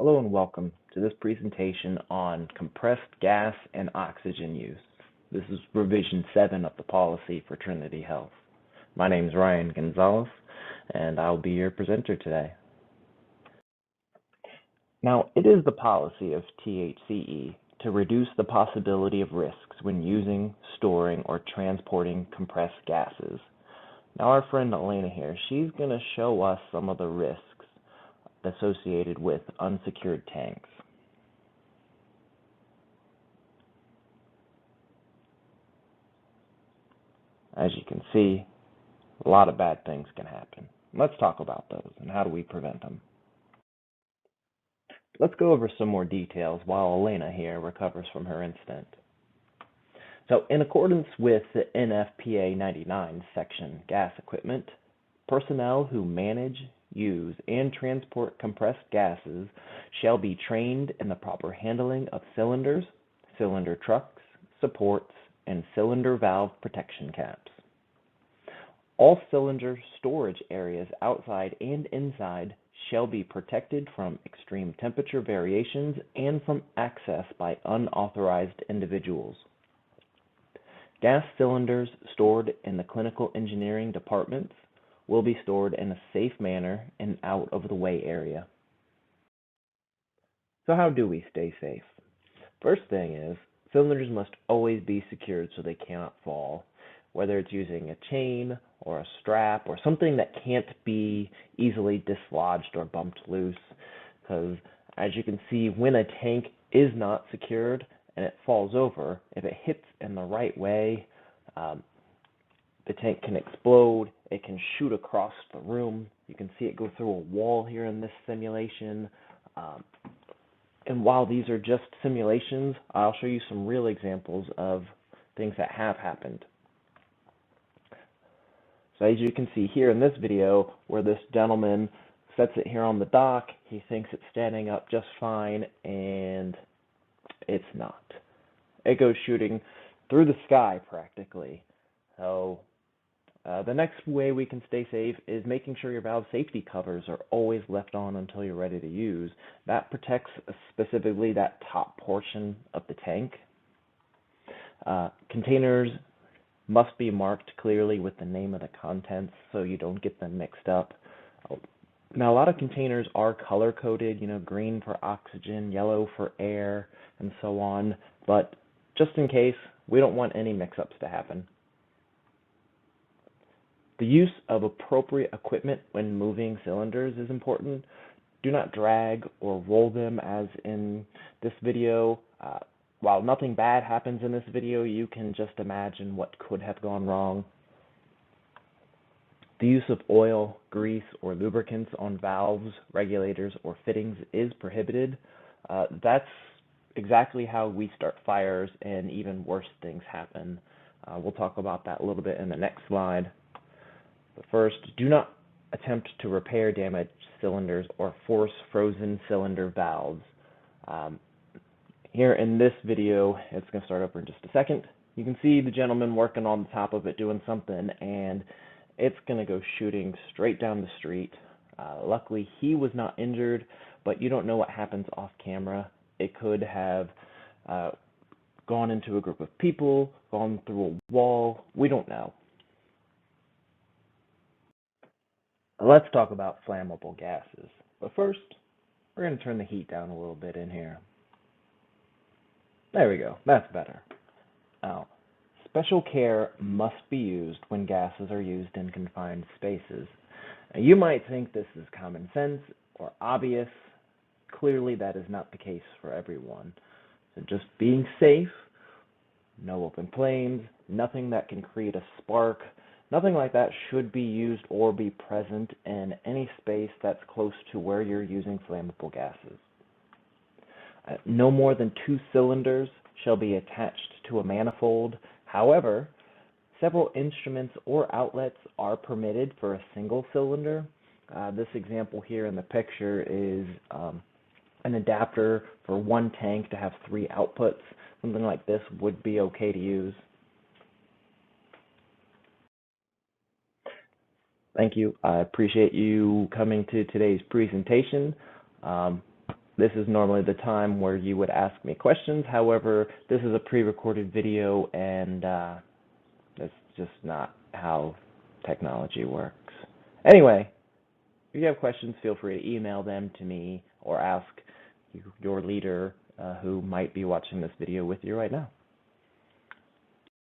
Hello and welcome to this presentation on compressed gas and oxygen use. This is revision 7 of the policy for Trinity Health. My name is Ryan Gonzalez and I'll be your presenter today. Now, it is the policy of THCE to reduce the possibility of risks when using, storing, or transporting compressed gases. Now, our friend Elena here, she's going to show us some of the risks associated with unsecured tanks. As you can see, a lot of bad things can happen. Let's talk about those and how do we prevent them. Let's go over some more details while Elena here recovers from her incident. So, in accordance with the NFPA 99 section gas equipment, personnel who manage, use, and transport compressed gases shall be trained in the proper handling of cylinders, cylinder trucks, supports, and cylinder valve protection caps. All cylinder storage areas outside and inside shall be protected from extreme temperature variations and from access by unauthorized individuals. Gas cylinders stored in the clinical engineering departments will be stored in a safe manner in out of the way area. So how do we stay safe? First thing is, cylinders must always be secured so they cannot fall, whether it's using a chain or a strap or something that can't be easily dislodged or bumped loose, because as you can see, when a tank is not secured and it falls over, if it hits in the right way, the tank can explode, it can shoot across the room. You can see it go through a wall here in this simulation. And while these are just simulations, I'll show you some real examples of things that have happened. So as you can see here in this video, where this gentleman sets it here on the dock, he thinks it's standing up just fine, and it's not. It goes shooting through the sky practically. So the next way we can stay safe is making sure your valve safety covers are always left on until you're ready to use. That protects specifically that top portion of the tank. Containers must be marked clearly with the name of the contents so you don't get them mixed up. Now, a lot of containers are color-coded, green for oxygen, yellow for air, and so on, but just in case, we don't want any mix-ups to happen. The use of appropriate equipment when moving cylinders is important. Do not drag or roll them as in this video. While nothing bad happens in this video, you can just imagine what could have gone wrong. The use of oil, grease, or lubricants on valves, regulators, or fittings is prohibited. That's exactly how we start fires and even worse things happen. We'll talk about that a little bit in the next slide. But first, do not attempt to repair damaged cylinders or force frozen cylinder valves. Here in this video, it's going to start over in just a second. You can see the gentleman working on the top of it doing something, and it's going to go shooting straight down the street. Luckily, he was not injured, but you don't know what happens off camera. It could have gone into a group of people, gone through a wall. We don't know. Let's talk about flammable gases. But first, we're going to turn the heat down a little bit in here. There we go. That's better. Now, special care must be used when gases are used in confined spaces. Now, you might think this is common sense or obvious. Clearly, that is not the case for everyone. So just being safe, no open flames, nothing that can create a spark, nothing like that should be used or be present in any space that's close to where you're using flammable gases. No more than 2 cylinders shall be attached to a manifold. However, several instruments or outlets are permitted for a single cylinder. This example here in the picture is an adapter for one tank to have 3 outputs. Something like this would be okay to use. Thank you. I appreciate you coming to today's presentation. This is normally the time where you would ask me questions. However, this is a pre-recorded video, and that's just not how technology works. Anyway, if you have questions, feel free to email them to me or ask your leader who might be watching this video with you right now.